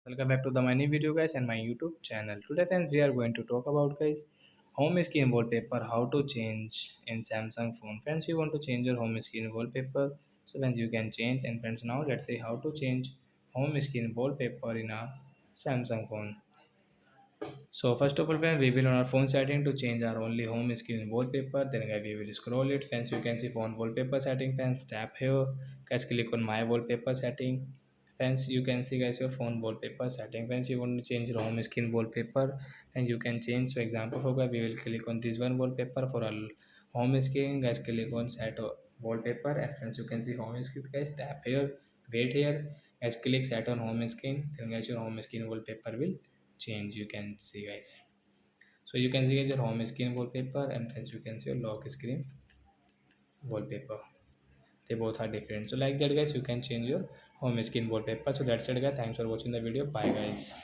Welcome back to the my new video guys and my YouTube channel. Today friends we are going to talk about guys home screen wallpaper, how to change in Samsung phone. Friends, you want to change your home screen wallpaper, so friends you can change. And friends, now let's see how to change home screen wallpaper in a Samsung phone. So first of all, friends, we will on our phone setting to change our only home screen wallpaper. Then guys, we will scroll it. Friends, you can see phone wallpaper setting. Friends, tap here. Guys, click on my wallpaper setting. Friends, you can see guys your phone wallpaper setting. Friends, you want to change your home screen wallpaper, and you can change. So example for guys, we will click on this one wallpaper for our home screen. Guys, click on set wallpaper, and friends, you can see home screen. Guys, tap here. Wait here. Guys, click set on home screen. Then guys, your home screen wallpaper will change. You can see guys, so you can see guys your home screen wallpaper, and friends you can see your lock screen wallpaper. They both are different. So like that guys, you can change your home screen wallpaper. So that's it guys, thanks for watching the video. Bye guys.